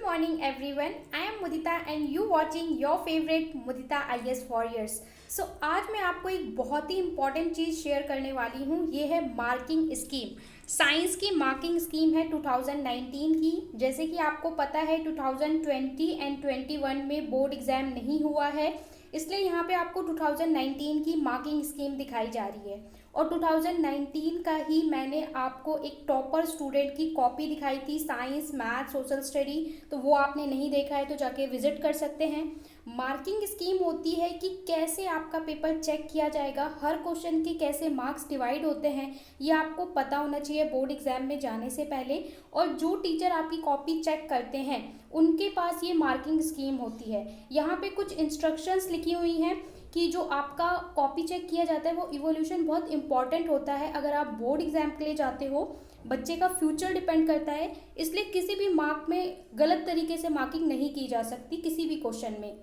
morning everyone. I am Mudita and you watching your favorite Mudita IAS Warriors. So आज मैं आपको एक बहुत ही इम्पॉर्टेंट चीज़ शेयर करने वाली हूँ. ये है मार्किंग स्कीम. साइंस की मार्किंग स्कीम है 2019 की. जैसे कि आपको पता है 2020 एंड 21 में बोर्ड एग्ज़ाम नहीं हुआ है, इसलिए यहाँ पे आपको 2019 की मार्किंग स्कीम दिखाई जा रही है. और 2019 का ही मैंने आपको एक टॉपर स्टूडेंट की कॉपी दिखाई थी, साइंस, मैथ, सोशल स्टडी. तो वो आपने नहीं देखा है तो जाके विजिट कर सकते हैं. मार्किंग स्कीम होती है कि कैसे आपका पेपर चेक किया जाएगा, हर क्वेश्चन के कैसे मार्क्स डिवाइड होते हैं, ये आपको पता होना चाहिए बोर्ड एग्जाम में जाने से पहले. और जो टीचर आपकी कॉपी चेक करते हैं उनके पास ये मार्किंग स्कीम होती है. यहाँ पे कुछ इंस्ट्रक्शंस लिखी हुई हैं कि जो आपका कॉपी चेक किया जाता है वो इवोल्यूशन बहुत इंपॉर्टेंट होता है. अगर आप बोर्ड एग्जाम के लिए जाते हो, बच्चे का फ्यूचर डिपेंड करता है, इसलिए किसी भी मार्क में गलत तरीके से मार्किंग नहीं की जा सकती किसी भी क्वेश्चन में.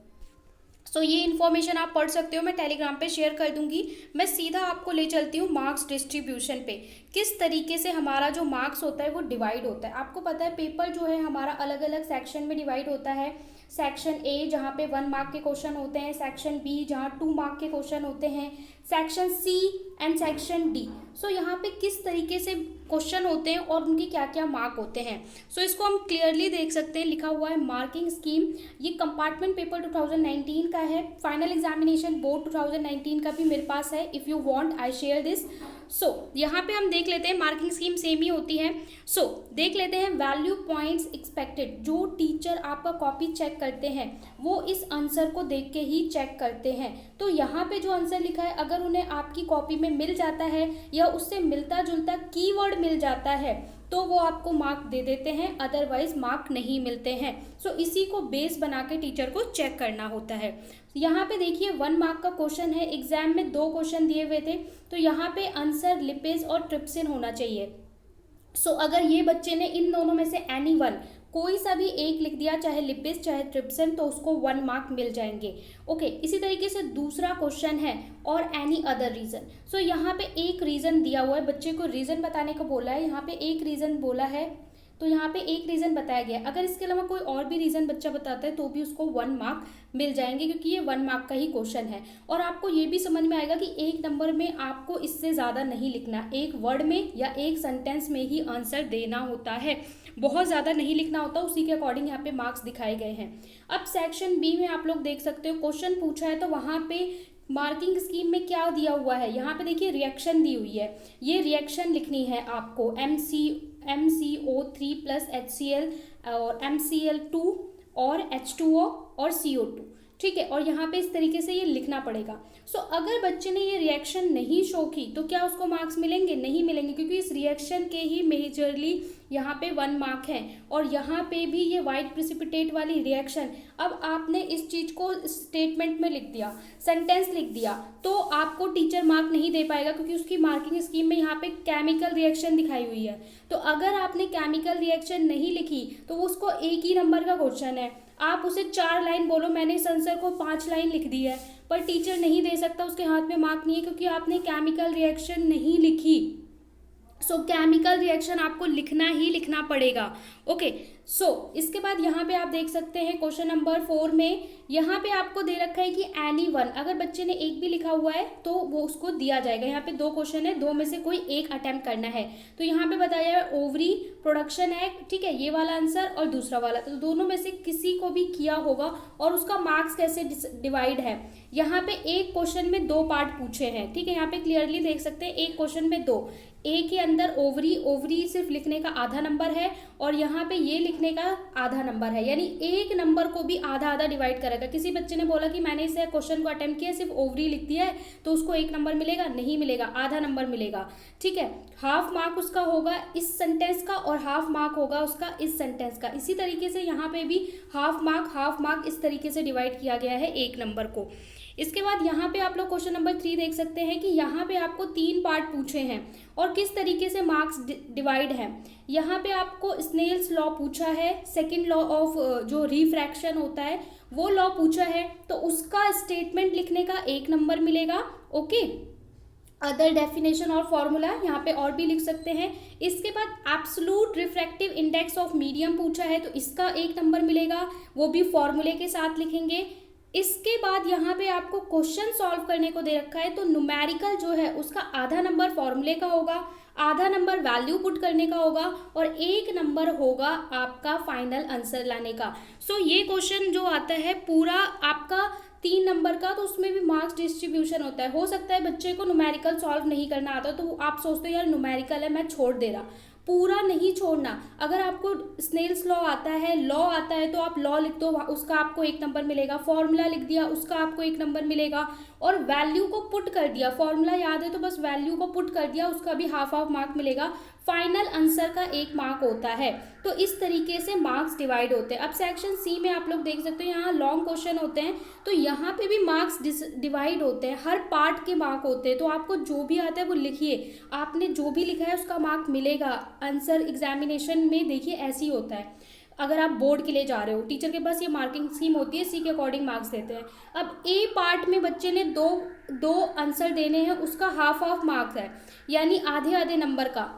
सो ये इन्फॉर्मेशन आप पढ़ सकते हो, मैं टेलीग्राम पे शेयर कर दूंगी. मैं सीधा आपको ले चलती हूँ मार्क्स डिस्ट्रीब्यूशन पे. किस तरीके से हमारा जो मार्क्स होता है वो डिवाइड होता है. आपको पता है पेपर जो है हमारा अलग अलग सेक्शन में डिवाइड होता है. सेक्शन ए जहाँ पे 1 मार्क के क्वेश्चन होते हैं, सेक्शन बी जहाँ 2 मार्क के क्वेश्चन होते हैं, section C and section D. So यहाँ पे किस तरीके से क्वेश्चन होते हैं और उनके क्या क्या मार्क होते हैं. सो इसको हम क्लियरली देख सकते हैं, लिखा हुआ है मार्किंग स्कीम. ये कंपार्टमेंट पेपर 2019 का है. फाइनल एग्जामिनेशन बोर्ड 2019 का भी मेरे पास है. If you want I share this. So यहाँ पे हम देख लेते हैं मार्किंग स्कीम सेम ही होती है. सो देख लेते हैं वैल्यू पॉइंट्स एक्सपेक्टेड. जो टीचर आपका कॉपी चेक करते हैं वो इस आंसर को देख के ही चेक करते हैं. तो यहाँ पे जो आंसर लिखा है अगर उन्हें आपकी कॉपी में मिल जाता है या उससे मिलता जुलता कीवर्ड मिल जाता है तो वो आपको मार्क दे देते हैं, अदरवाइज मार्क नहीं मिलते हैं. सो इसी को बेस बना के टीचर को चेक करना होता है. यहाँ पे देखिए 1 मार्क का क्वेश्चन है. एग्जाम में 2 क्वेश्चन दिए हुए थे, तो यहाँ पे आंसर लिपेज और ट्रिप्सिन होना चाहिए. सो अगर ये बच्चे ने इन दोनों में से एनी वन कोई सा भी एक लिख दिया, चाहे लिपिस चाहे ट्रिप्सिन, तो उसको 1 मार्क मिल जाएंगे. ओके, इसी तरीके से दूसरा क्वेश्चन है और एनी अदर रीज़न. सो यहाँ पे एक रीज़न दिया हुआ है, बच्चे को रीज़न बताने को बोला है. यहाँ पे एक रीज़न बोला है तो यहाँ पे एक रीज़न बताया गया. अगर इसके अलावा कोई और भी रीज़न बच्चा बताता है तो भी उसको 1 मार्क मिल जाएंगे, क्योंकि ये 1 मार्क का ही क्वेश्चन है. और आपको ये भी समझ में आएगा कि एक नंबर में आपको इससे ज़्यादा नहीं लिखना, एक वर्ड में या एक सेंटेंस में ही आंसर देना होता है, बहुत ज़्यादा नहीं लिखना होता. उसी के अकॉर्डिंग यहाँ पे मार्क्स दिखाए गए हैं. अब सेक्शन बी में आप लोग देख सकते हो क्वेश्चन पूछा है, तो वहाँ पे मार्किंग स्कीम में क्या दिया हुआ है. यहाँ पे देखिए रिएक्शन दी हुई है. ये रिएक्शन लिखनी है आपको, MCO3 प्लस HCl और MCl2 और H2O और CO2. ठीक है, और यहाँ पे इस तरीके से ये लिखना पड़ेगा. सो अगर बच्चे ने ये रिएक्शन नहीं शो की तो क्या उसको मार्क्स मिलेंगे? नहीं मिलेंगे, क्योंकि इस रिएक्शन के ही मेजरली यहाँ पे 1 मार्क है. और यहाँ पे भी ये वाइट प्रिसिपिटेट वाली रिएक्शन, अब आपने इस चीज़ को स्टेटमेंट में लिख दिया, सेंटेंस लिख दिया, तो आपको टीचर मार्क नहीं दे पाएगा, क्योंकि उसकी मार्किंग स्कीम में यहाँ पे केमिकल रिएक्शन दिखाई हुई है. तो अगर आपने केमिकल रिएक्शन नहीं लिखी तो उसको एक ही नंबर का क्वेश्चन है. आप उसे 4 लाइन बोलो, मैंने इस आंसर को 5 लाइन लिख दी है, पर टीचर नहीं दे सकता, उसके हाथ में मार्क नहीं है, क्योंकि आपने केमिकल रिएक्शन नहीं लिखी. सो केमिकल रिएक्शन आपको लिखना ही लिखना पड़ेगा. ओके, सो इसके बाद यहाँ पे आप देख सकते हैं क्वेश्चन नंबर 4 में यहाँ पे आपको दे रखा है कि एनी वन. अगर बच्चे ने एक भी लिखा हुआ है तो वो उसको दिया जाएगा. यहाँ पे 2 क्वेश्चन है, 2 में से कोई एक अटेम्प्ट करना है. तो यहाँ पे बताया है ओवरी प्रोडक्शन है, ठीक है, ये वाला आंसर और दूसरा वाला, तो दोनों में से किसी को भी किया होगा. और उसका मार्क्स कैसे डिवाइड है, यहाँ पे एक क्वेश्चन में 2 पार्ट पूछे हैं. ठीक है, यहाँ पे क्लियरली देख सकते हैं, एक क्वेश्चन में 2, एक के अंदर ओवरी सिर्फ लिखने का आधा नंबर है और यहाँ पे ये लिखने का आधा नंबर है, यानी एक नंबर को भी आधा आधा डिवाइड करेगा. किसी बच्चे ने बोला कि मैंने इसे क्वेश्चन को अटेम्प्ट किया, सिर्फ ओवरी लिख दिया है, तो उसको 1 नंबर मिलेगा? नहीं मिलेगा, आधा नंबर मिलेगा. ठीक है, हाफ मार्क उसका होगा इस सेंटेंस का और हाफ मार्क होगा उसका इस सेंटेंस का. इसी तरीके से यहाँ पे भी हाफ मार्क इस तरीके से डिवाइड किया गया है 1 नंबर को. इसके बाद यहाँ पे आप लोग क्वेश्चन नंबर 3 देख सकते हैं कि यहाँ पे आपको 3 पार्ट पूछे हैं और किस तरीके से मार्क्स डिवाइड है. यहाँ पे आपको स्नेल्स लॉ पूछा है, सेकंड लॉ ऑफ जो रिफ्रैक्शन होता है वो लॉ पूछा है, तो उसका स्टेटमेंट लिखने का 1 नंबर मिलेगा. ओके, अदर डेफिनेशन और फॉर्मूला यहाँ पे और भी लिख सकते हैं। इसके बाद absolute refractive index of medium पूछा है तो इसका 1 नंबर मिलेगा, वो भी फॉर्मूले के साथ लिखेंगे। इसके बाद यहाँ पे आपको क्वेश्चन सॉल्व करने को दे रखा है तो न्यूमेरिकल जो है उसका आधा नंबर फॉर्मूले का होगा, आधा नंबर वैल्यू पुट करने का होगा और 1 नंबर होगा आपका फाइनल आंसर लाने का। सो ये क्वेश्चन जो आता है पूरा आपका 3 नंबर का, तो उसमें भी मार्क्स डिस्ट्रीब्यूशन होता है। हो सकता है बच्चे को न्यूमेरिकल सॉल्व नहीं करना आता तो आप सोचते हो यार न्यूमेरिकल है मैं छोड़ दे रहा, पूरा नहीं छोड़ना। अगर आपको स्नेल्स लॉ आता है, लॉ आता है तो आप लॉ लिख दो, उसका आपको 1 नंबर मिलेगा। फॉर्मूला लिख दिया उसका आपको 1 नंबर मिलेगा। और वैल्यू को पुट कर दिया, फॉर्मूला याद है तो बस वैल्यू को पुट कर दिया, उसका भी हाफ मार्क मिलेगा। फाइनल आंसर का 1 मार्क होता है। तो इस तरीके से मार्क्स डिवाइड होते हैं। अब सेक्शन सी में आप लोग देख सकते हो यहाँ लॉन्ग क्वेश्चन होते हैं तो यहाँ पे भी मार्क्स डिवाइड होते हैं, हर पार्ट के मार्क होते हैं। तो आपको जो भी आता है वो लिखिए, आपने जो भी लिखा है उसका मार्क मिलेगा। आंसर एग्जामिनेशन में देखिए ऐसे ही होता है। अगर आप बोर्ड के लिए जा रहे हो, टीचर के पास ये मार्किंग स्कीम होती है, सी के अकॉर्डिंग मार्क्स देते हैं। अब ए पार्ट में बच्चे ने दो आंसर देने हैं, उसका हाफ मार्क्स है, यानी आधे आधे नंबर का।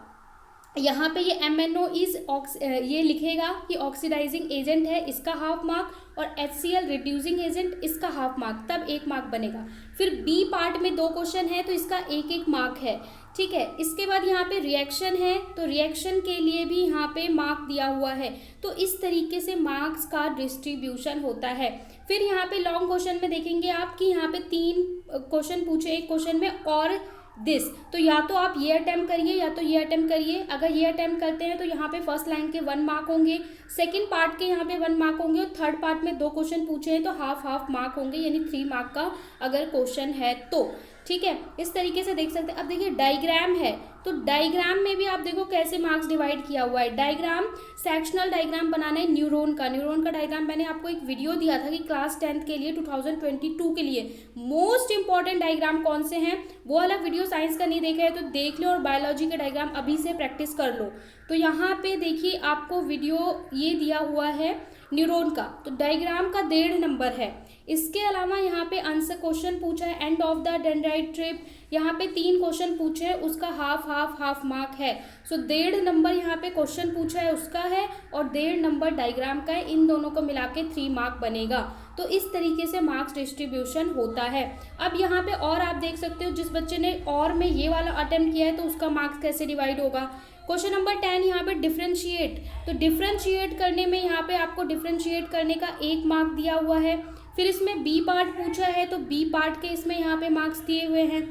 यहाँ पे ये MnO इज ये लिखेगा कि ऑक्सीडाइजिंग एजेंट है, इसका हाफ मार्क, और HCl रिड्यूसिंग एजेंट, इसका हाफ मार्क, तब 1 मार्क बनेगा। फिर बी पार्ट में 2 क्वेश्चन है तो इसका 1 मार्क है, ठीक है। इसके बाद यहाँ पे रिएक्शन है तो रिएक्शन के लिए भी यहाँ पे मार्क दिया हुआ है। तो इस तरीके से मार्क्स का डिस्ट्रीब्यूशन होता है। फिर यहाँ पे लॉन्ग क्वेश्चन में देखेंगे आप कि यहाँ पे 3 क्वेश्चन पूछे एक क्वेश्चन में और दिस, तो या तो आप ये अटेम्प्ट करिए या तो ये अटेम्प्ट करिए। अगर ये अटेम्प्ट करते हैं तो यहाँ पे फर्स्ट लाइन के 1 मार्क होंगे, सेकंड पार्ट के यहाँ पे 1 मार्क होंगे और थर्ड पार्ट में 2 क्वेश्चन पूछे हैं तो हाफ मार्क होंगे, यानी 3 मार्क का अगर क्वेश्चन है तो, ठीक है। इस तरीके से देख सकते हैं। अब देखिए डायग्राम है तो डायग्राम में भी आप देखो कैसे मार्क्स डिवाइड किया हुआ है। डायग्राम, सेक्शनल डायग्राम बनाना है न्यूरॉन का डायग्राम मैंने आपको एक वीडियो दिया था कि क्लास 10th के लिए 2022 के लिए मोस्ट इंपॉर्टेंट डायग्राम कौन से हैं, वो वाला वीडियो साइंस का नहीं देखा है तो देख लो और बायोलॉजी के डायग्राम अभी से प्रैक्टिस कर लो। तो यहाँ पे देखिए आपको वीडियो ये दिया हुआ है न्यूरॉन का, तो डायग्राम का 1.5 नंबर है। इसके अलावा यहाँ पे आंसर क्वेश्चन पूछा है end of the dendrite trip, यहाँ पे 3 क्वेश्चन पूछे हैं, उसका हाफ मार्क है। सो 1.5 नंबर यहाँ पे क्वेश्चन पूछा है उसका है और 1.5 नंबर डायग्राम का है, इन दोनों को मिला के 3 मार्क बनेगा। तो इस तरीके से मार्क्स डिस्ट्रीब्यूशन होता है। अब यहाँ पे और आप देख सकते हो जिस बच्चे ने और में ये वाला अटेम्प्ट किया है तो उसका मार्क्स कैसे डिवाइड होगा। क्वेश्चन नंबर 10 यहाँ पे डिफ्रेंशिएट, तो डिफ्रेंशिएट करने में यहाँ पे आपको डिफ्रेंशिएट करने का 1 मार्क दिया हुआ है। फिर इसमें बी पार्ट पूछा है तो बी पार्ट के इसमें यहाँ पे मार्क्स दिए हुए हैं।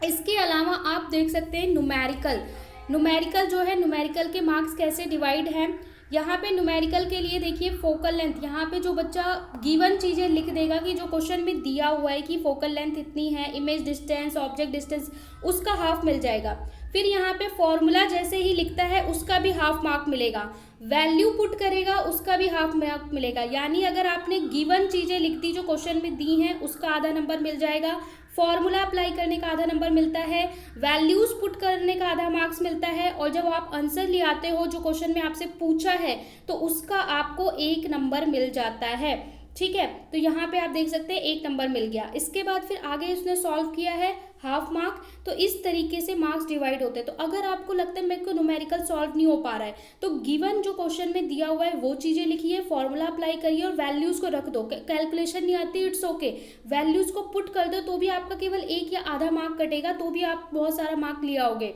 इसके अलावा आप देख सकते हैं न्यूमेरिकल जो है, न्यूमेरिकल के मार्क्स कैसे डिवाइड हैं। यहाँ पे न्यूमेरिकल के लिए देखिए फोकल लेंथ, यहाँ पे जो बच्चा गिवन चीज़ें लिख देगा कि जो क्वेश्चन में दिया हुआ है कि फोकल लेंथ इतनी है, इमेज डिस्टेंस, ऑब्जेक्ट डिस्टेंस, उसका हाफ मिल जाएगा। फिर यहाँ पे फॉर्मूला जैसे ही लिखता है उसका भी हाफ मार्क मिलेगा, वैल्यू पुट करेगा उसका भी हाफ मार्क मिलेगा। यानी अगर आपने गिवन चीज़ें लिख दी जो क्वेश्चन में दी हैं उसका आधा नंबर मिल जाएगा, फॉर्मूला अप्लाई करने का आधा नंबर मिलता है, वैल्यूज पुट करने का आधा मार्क्स मिलता है, और जब आप आंसर ले आते हो जो क्वेश्चन में आपसे पूछा है तो उसका आपको 1 नंबर मिल जाता है, ठीक है। तो यहाँ पे आप देख सकते हैं 1 नंबर मिल गया। इसके बाद फिर आगे उसने सॉल्व किया है हाफ मार्क। तो इस तरीके से मार्क्स डिवाइड होते हैं। तो अगर आपको लगता है मेरे को न्यूमेरिकल सॉल्व नहीं हो पा रहा है तो गिवन जो क्वेश्चन में दिया हुआ है वो चीज़ें लिखिए, फॉर्मूला अप्लाई करिए और वैल्यूज़ को रख दो। कैलकुलेशन नहीं आती, इट्स ओके, वैल्यूज़ को पुट कर दो तो भी आपका केवल 1 या आधा मार्क कटेगा, तो भी आप बहुत सारा मार्क ले आओगे,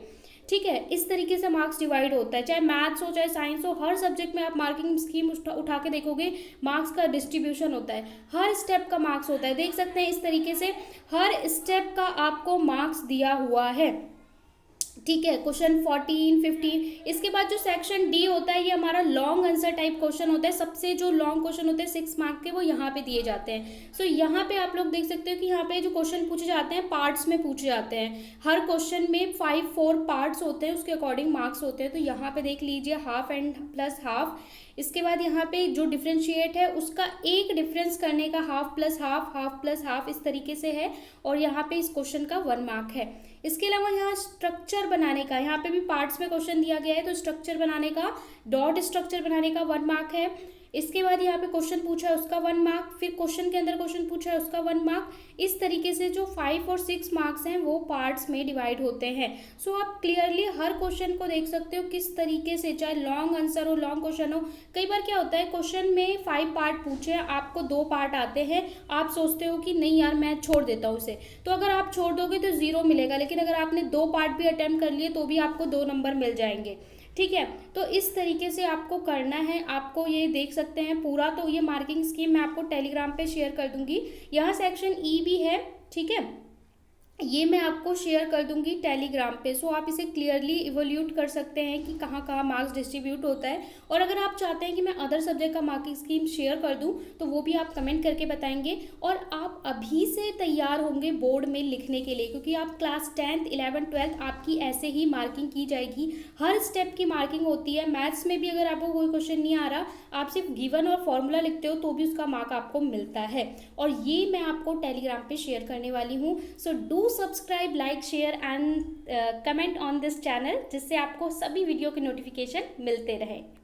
ठीक है। इस तरीके से मार्क्स डिवाइड होता है, चाहे मैथ्स हो चाहे साइंस हो, हर सब्जेक्ट में आप मार्किंग स्कीम उठा के देखोगे मार्क्स का डिस्ट्रीब्यूशन होता है, हर स्टेप का मार्क्स होता है। देख सकते हैं इस तरीके से हर स्टेप का आपको मार्क्स दिया हुआ है, ठीक है। क्वेश्चन 14, 15। इसके बाद जो सेक्शन डी होता है ये हमारा लॉन्ग आंसर टाइप क्वेश्चन होता है। सबसे जो लॉन्ग क्वेश्चन होते हैं 6 मार्क के वो यहाँ पे दिए जाते हैं। सो यहाँ पे आप लोग देख सकते हो कि यहाँ पे जो क्वेश्चन पूछे जाते हैं पार्ट्स में पूछे जाते हैं। हर क्वेश्चन में 4 पार्ट्स होते हैं, उसके अकॉर्डिंग मार्क्स होते हैं। तो यहाँ पे देख लीजिए हाफ एंड प्लस हाफ। इसके बाद यहाँ पे जो डिफ्रेंशिएट है उसका एक डिफरेंस करने का half plus half, half plus half, इस तरीके से है। और यहाँ पे इस क्वेश्चन का 1 मार्क है। इसके अलावा यहाँ स्ट्रक्चर बनाने का, यहाँ पे भी पार्ट्स में क्वेश्चन दिया गया है तो स्ट्रक्चर बनाने का, डॉट स्ट्रक्चर बनाने का 1 मार्क है। इसके बाद यहाँ पे क्वेश्चन पूछा है उसका 1 मार्क, फिर क्वेश्चन के अंदर क्वेश्चन पूछा है उसका 1 मार्क। इस तरीके से जो 5 और 6 मार्क्स हैं वो पार्ट्स में डिवाइड होते हैं। सो आप क्लियरली हर क्वेश्चन को देख सकते हो किस तरीके से, चाहे लॉन्ग आंसर हो, लॉन्ग क्वेश्चन हो। कई बार क्या होता है क्वेश्चन में 5 पार्ट पूछे हैं, आपको 2 पार्ट आते हैं, आप सोचते हो कि नहीं यार मैं छोड़ देता हूँ उसे, तो अगर आप छोड़ दोगे तो 0 मिलेगा, लेकिन अगर आपने 2 पार्ट भी अटेम्प्ट कर लिए तो भी आपको 2 नंबर मिल जाएंगे। ठीक है, तो इस तरीके से आपको करना है। आपको ये देख सकते हैं पूरा, तो ये मार्किंग स्कीम मैं आपको टेलीग्राम पे शेयर कर दूंगी। यहाँ सेक्शन ई भी है, ठीक है, ये मैं आपको शेयर कर दूंगी टेलीग्राम पे। सो आप इसे क्लियरली इवोल्यूट कर सकते हैं कि कहाँ कहाँ मार्क्स डिस्ट्रीब्यूट होता है। और अगर आप चाहते हैं कि मैं अदर सब्जेक्ट का मार्किंग स्कीम शेयर कर दूं तो वो भी आप कमेंट करके बताएंगे। और आप अभी से तैयार होंगे बोर्ड में लिखने के लिए, क्योंकि आप क्लास 10th 11th 12th आपकी ऐसे ही मार्किंग की जाएगी, हर स्टेप की मार्किंग होती है। मैथ्स में भी अगर आपको कोई क्वेश्चन नहीं आ रहा, आप सिर्फ गिवन और फॉर्मूला लिखते हो तो भी उसका मार्क आपको मिलता है। और ये मैं आपको टेलीग्राम पे शेयर करने वाली हूँ। So do subscribe, like, share and comment on this channel, जिससे आपको सभी वीडियो के नोटिफिकेशन मिलते रहें।